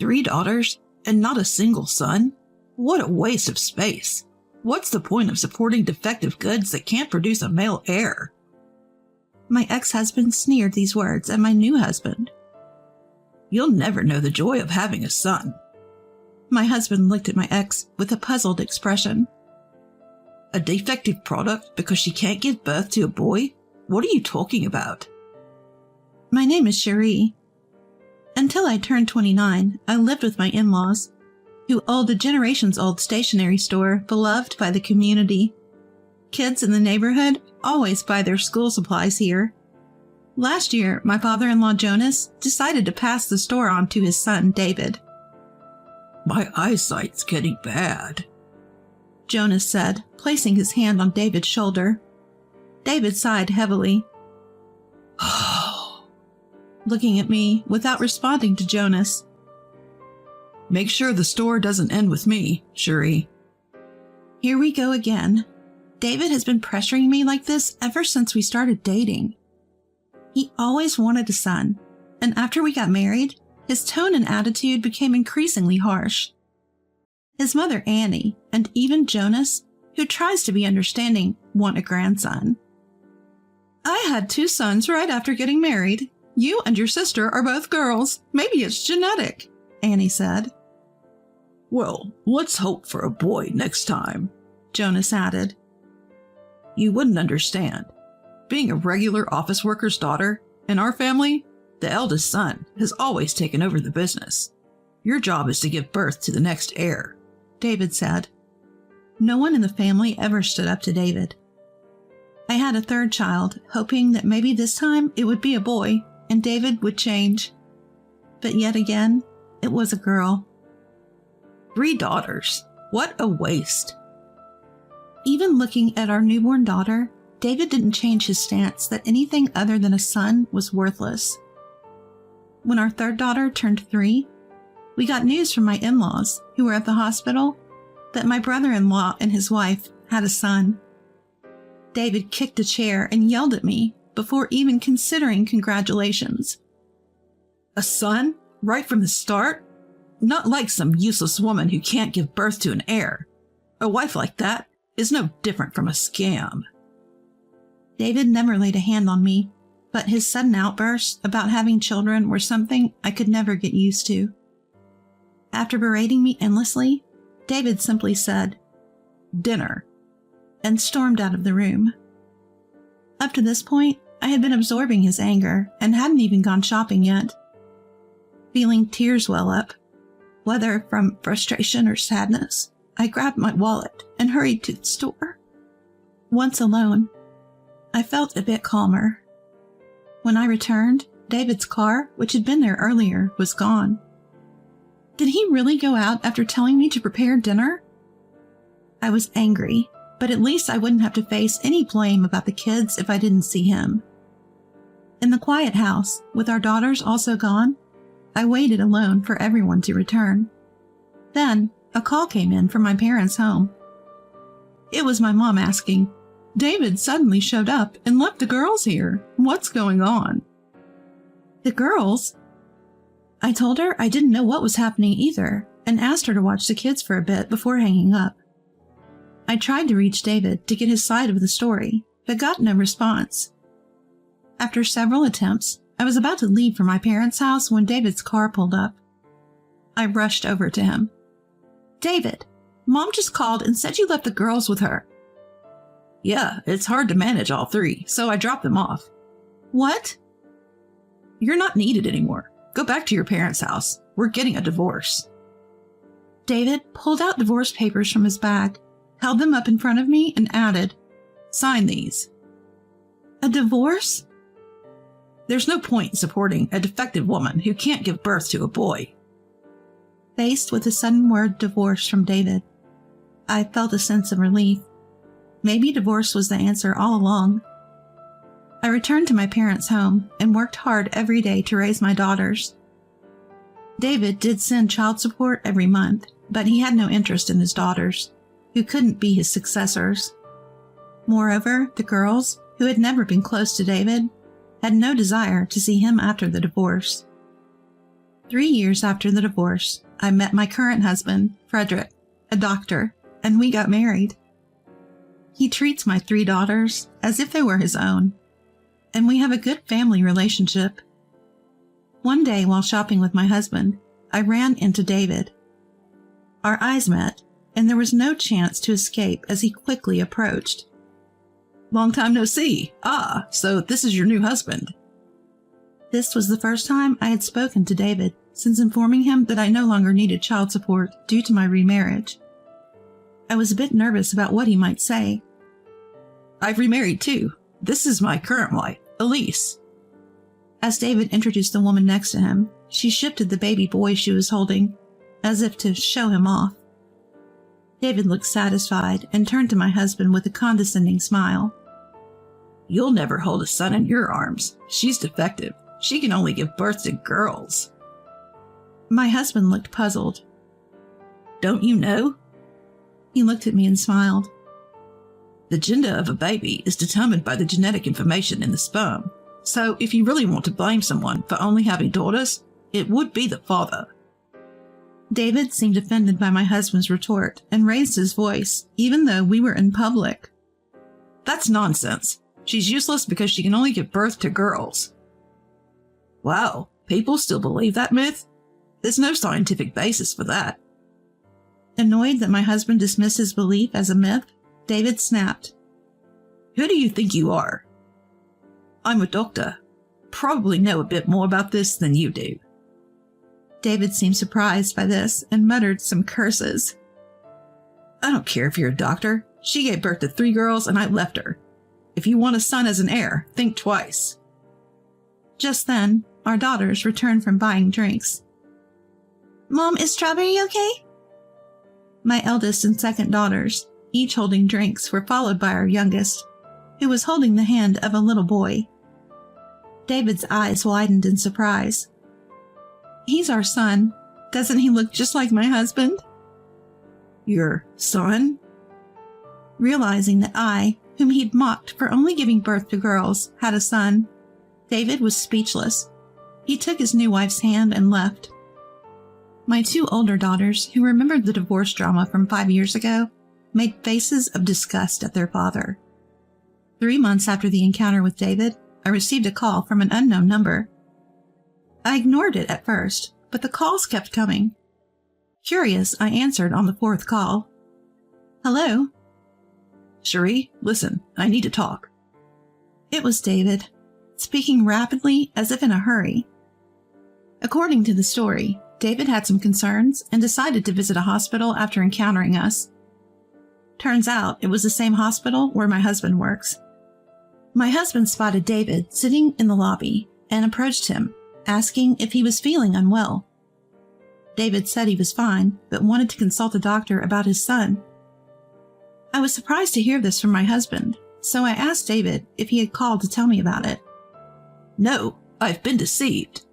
3 daughters and not a single son? What a waste of space. What's the point of supporting defective goods that can't produce a male heir? My ex-husband sneered these words at my new husband. You'll never know the joy of having a son. My husband looked at my ex with a puzzled expression. A defective product because she can't give birth to a boy? What are you talking about? My name is Cherie. Until I turned 29, I lived with my in-laws, who owned a generations-old stationery store beloved by the community. Kids in the neighborhood always buy their school supplies here. Last year, my father-in-law Jonas decided to pass the store on to his son David. My eyesight's getting bad, Jonas said, placing his hand on David's shoulder. David sighed heavily, looking at me without responding to Jonas. Make sure the store doesn't end with me, Cherie. Here we go again. David has been pressuring me like this ever since we started dating. He always wanted a son, and after we got married, his tone and attitude became increasingly harsh. His mother, Annie, and even Jonas, who tries to be understanding, want a grandson. I had 2 sons right after getting married. You and your sister are both girls. Maybe it's genetic, Annie said. Well, let's hope for a boy next time, Jonas added. You wouldn't understand. Being a regular office worker's daughter, in our family, the eldest son has always taken over the business. Your job is to give birth to the next heir, David said. No one in the family ever stood up to David. I had a 3rd child, hoping that maybe this time it would be a boy and David would change. But yet again, it was a girl. 3 daughters. What a waste. Even looking at our newborn daughter, David didn't change his stance that anything other than a son was worthless. When our 3rd daughter turned 3, we got news from my in-laws, who were at the hospital, that my brother-in-law and his wife had a son. David kicked a chair and yelled at me before even considering congratulations. A son? Right from the start? Not like some useless woman who can't give birth to an heir. A wife like that is no different from a scam. David never laid a hand on me, but his sudden outbursts about having children were something I could never get used to. After berating me endlessly, David simply said, "Dinner," and stormed out of the room. Up to this point, I had been absorbing his anger and hadn't even gone shopping yet. Feeling tears well up, whether from frustration or sadness, I grabbed my wallet and hurried to the store. Once alone, I felt a bit calmer. When I returned, David's car, which had been there earlier, was gone. Did he really go out after telling me to prepare dinner? I was angry, but at least I wouldn't have to face any blame about the kids if I didn't see him. In the quiet house, with our daughters also gone, I waited alone for everyone to return. Then, a call came in from my parents' home. It was my mom asking, "David suddenly showed up and left the girls here. What's going on?" The girls? I told her I didn't know what was happening either and asked her to watch the kids for a bit before hanging up. I tried to reach David to get his side of the story, but got no response. After several attempts, I was about to leave for my parents' house when David's car pulled up. I rushed over to him. "David, Mom just called and said you left the girls with her." "Yeah, it's hard to manage all 3, so I dropped them off." "What?" "You're not needed anymore. Go back to your parents' house. We're getting a divorce." David pulled out divorce papers from his bag, held them up in front of me, and added, "Sign these." "A divorce?" There's no point in supporting a defective woman who can't give birth to a boy. Faced with the sudden word divorce from David, I felt a sense of relief. Maybe divorce was the answer all along. I returned to my parents' home and worked hard every day to raise my daughters. David did send child support every month, but he had no interest in his daughters, who couldn't be his successors. Moreover, the girls, who had never been close to David, had no desire to see him after the divorce. 3 years after the divorce, I met my current husband, Frederick, a doctor, and we got married. He treats my 3 daughters as if they were his own, and we have a good family relationship. One day while shopping with my husband, I ran into David. Our eyes met, and there was no chance to escape as he quickly approached. Long time no see. Ah, so this is your new husband. This was the first time I had spoken to David since informing him that I no longer needed child support due to my remarriage. I was a bit nervous about what he might say. I've remarried too. This is my current wife, Elise. As David introduced the woman next to him, she shifted the baby boy she was holding, as if to show him off. David looked satisfied and turned to my husband with a condescending smile. You'll never hold a son in your arms. She's defective. She can only give birth to girls. My husband looked puzzled. Don't you know? He looked at me and smiled. The gender of a baby is determined by the genetic information in the sperm. So if you really want to blame someone for only having daughters, it would be the father. David seemed offended by my husband's retort and raised his voice, even though we were in public. That's nonsense. She's useless because she can only give birth to girls. Wow, people still believe that myth? There's no scientific basis for that. Annoyed that my husband dismissed his belief as a myth, David snapped. Who do you think you are? I'm a doctor. Probably know a bit more about this than you do. David seemed surprised by this and muttered some curses. I don't care if you're a doctor. She gave birth to 3 girls and I left her. If you want a son as an heir, think twice. Just then, our daughters returned from buying drinks. Mom, is Strawberry okay? My eldest and second daughters, each holding drinks, were followed by our youngest, who was holding the hand of a little boy. David's eyes widened in surprise. He's our son. Doesn't he look just like my husband? Your son? Realizing that I, whom he'd mocked for only giving birth to girls, had a son, David was speechless. He took his new wife's hand and left. My 2 older daughters, who remembered the divorce drama from 5 years ago, made faces of disgust at their father. 3 months after the encounter with David, I received a call from an unknown number. I ignored it at first, but the calls kept coming. Curious, I answered on the 4th call. Hello? Cherie, listen, I need to talk. It was David, speaking rapidly as if in a hurry. According to the story, David had some concerns and decided to visit a hospital after encountering us. Turns out it was the same hospital where my husband works. My husband spotted David sitting in the lobby and approached him, asking if he was feeling unwell. David said he was fine, but wanted to consult a doctor about his son. I was surprised to hear this from my husband, so I asked David if he had called to tell me about it. No, I've been deceived.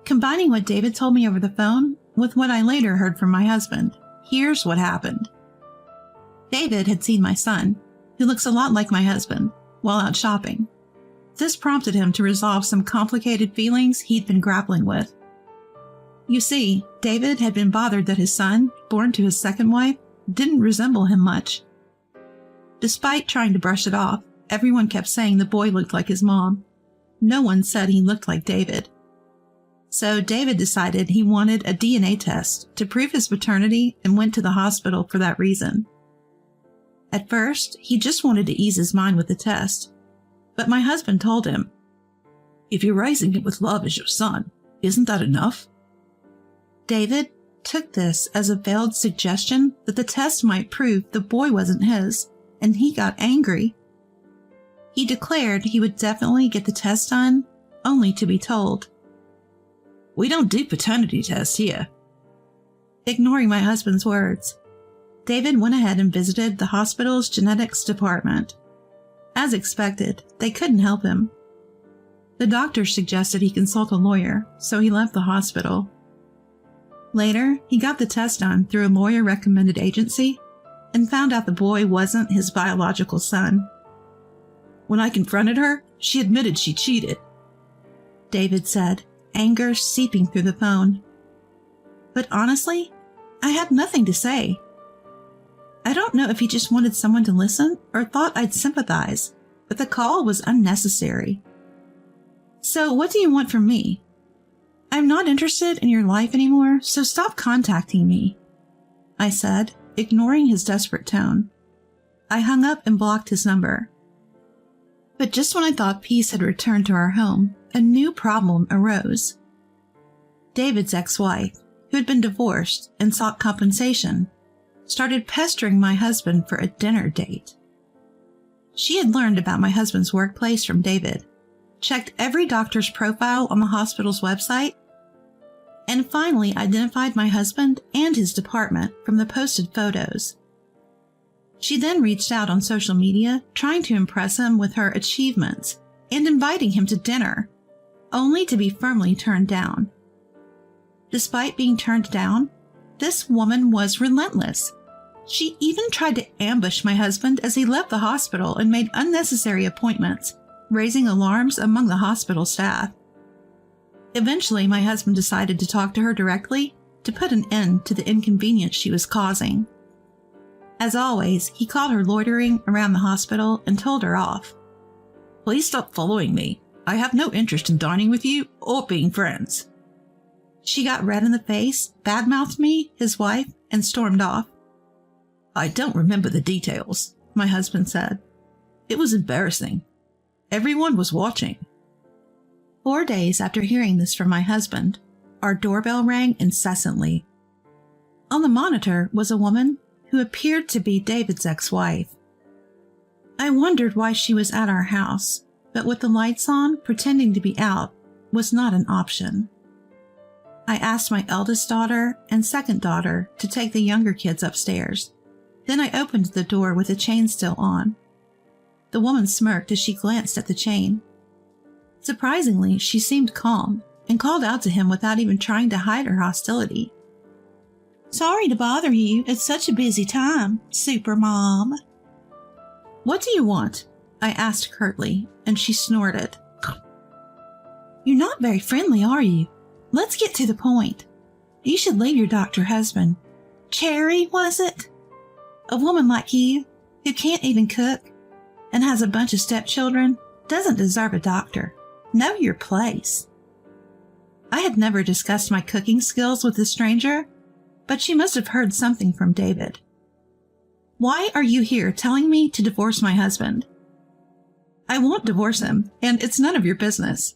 Combining what David told me over the phone with what I later heard from my husband, here's what happened. David had seen my son, who looks a lot like my husband, while out shopping. This prompted him to resolve some complicated feelings he'd been grappling with. You see, David had been bothered that his son, born to his second wife, didn't resemble him much. Despite trying to brush it off, everyone kept saying the boy looked like his mom. No one said he looked like David. So David decided he wanted a DNA test to prove his paternity and went to the hospital for that reason. At first, he just wanted to ease his mind with the test, but my husband told him, "If you're raising him with love as your son, isn't that enough?" David took this as a veiled suggestion that the test might prove the boy wasn't his, and he got angry. He declared he would definitely get the test done, only to be told, "We don't do paternity tests here." Ignoring my husband's words, David went ahead and visited the hospital's genetics department. As expected, they couldn't help him. The doctor suggested he consult a lawyer, so he left the hospital. Later, he got the test done through a lawyer-recommended agency and found out the boy wasn't his biological son. "When I confronted her, she admitted she cheated," David said, anger seeping through the phone. But honestly, I had nothing to say. I don't know if he just wanted someone to listen or thought I'd sympathize, but the call was unnecessary. So what do you want from me? I'm not interested in your life anymore, so stop contacting me, I said, ignoring his desperate tone. I hung up and blocked his number. But just when I thought peace had returned to our home, a new problem arose. David's ex-wife, who had been divorced and sought compensation, started pestering my husband for a dinner date. She had learned about my husband's workplace from David, checked every doctor's profile on the hospital's website, and finally identified my husband and his department from the posted photos. She then reached out on social media, trying to impress him with her achievements and inviting him to dinner, only to be firmly turned down. Despite being turned down, this woman was relentless. She even tried to ambush my husband as he left the hospital and made unnecessary appointments, raising alarms among the hospital staff. Eventually, my husband decided to talk to her directly to put an end to the inconvenience she was causing. As always, he caught her loitering around the hospital and told her off. Please stop following me. I have no interest in dining with you or being friends. She got red in the face, badmouthed me, his wife, and stormed off. I don't remember the details, my husband said. It was embarrassing. Everyone was watching. 4 days after hearing this from my husband, our doorbell rang incessantly. On the monitor was a woman who appeared to be David's ex-wife. I wondered why she was at our house, but with the lights on, pretending to be out was not an option. I asked my eldest daughter and second daughter to take the younger kids upstairs. Then I opened the door with the chain still on. The woman smirked as she glanced at the chain. Surprisingly, she seemed calm and called out to him without even trying to hide her hostility. Sorry to bother you. It's such a busy time, Super Mom. What do you want? I asked curtly, and she snorted. You're not very friendly, are you? Let's get to the point. You should leave your doctor husband. Cherry, was it? A woman like you, who can't even cook and has a bunch of stepchildren, doesn't deserve a doctor. Know your place. I had never discussed my cooking skills with the stranger, but she must have heard something from David. Why are you here telling me to divorce my husband? I won't divorce him, and it's none of your business.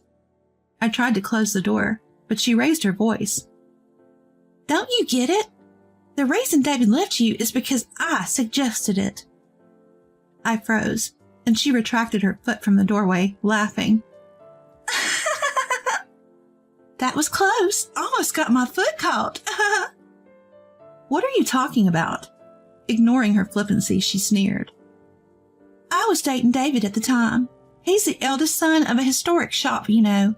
I tried to close the door, but she raised her voice. Don't you get it? The reason David left you is because I suggested it. I froze, and she retracted her foot from the doorway, laughing. That was close. Almost got my foot caught. What are you talking about? Ignoring her flippancy, she sneered. I was dating David at the time. He's the eldest son of a historic shop, you know.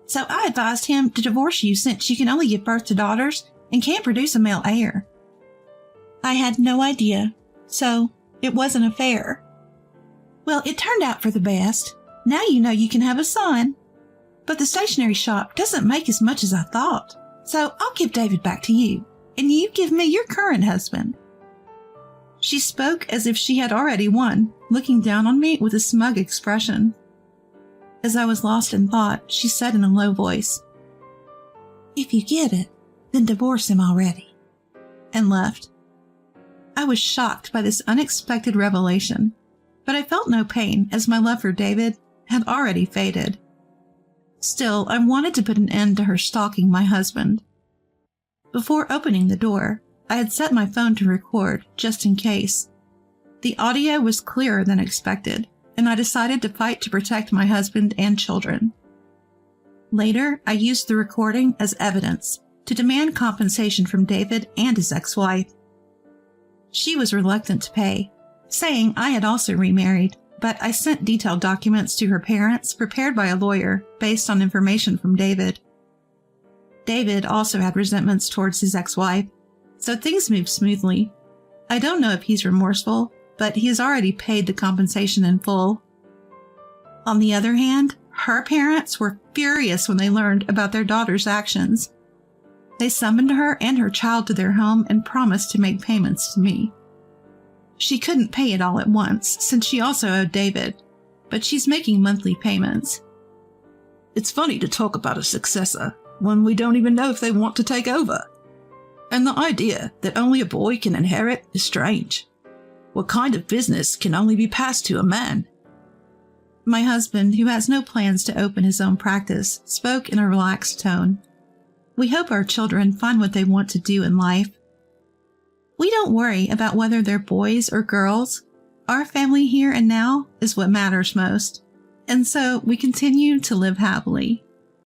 So I advised him to divorce you since you can only give birth to daughters and can't produce a male heir. I had no idea, so it wasn't a fair. Well, it turned out for the best. Now you know you can have a son. But the stationery shop doesn't make as much as I thought, so I'll give David back to you, and you give me your current husband. She spoke as if she had already won, looking down on me with a smug expression. As I was lost in thought, she said in a low voice, If you get it, then divorce him already, and left. I was shocked by this unexpected revelation, but I felt no pain as my love for David had already faded. Still, I wanted to put an end to her stalking my husband. Before opening the door, I had set my phone to record, just in case. The audio was clearer than expected, and I decided to fight to protect my husband and children. Later, I used the recording as evidence to demand compensation from David and his ex-wife. She was reluctant to pay, saying I had also remarried, but I sent detailed documents to her parents prepared by a lawyer based on information from David. David also had resentments towards his ex-wife, so things moved smoothly. I don't know if he's remorseful, but he has already paid the compensation in full. On the other hand, Her parents were furious when they learned about their daughter's actions. They summoned her and her child to their home and promised to make payments to me. She couldn't pay it all at once, since she also owed David, but she's making monthly payments. It's funny to talk about a successor when we don't even know if they want to take over. And the idea that only a boy can inherit is strange. What kind of business can only be passed to a man? My husband, who has no plans to open his own practice, spoke in a relaxed tone. We hope our children find what they want to do in life. We don't worry about whether they're boys or girls. Our family here and now is what matters most. And so we continue to live happily.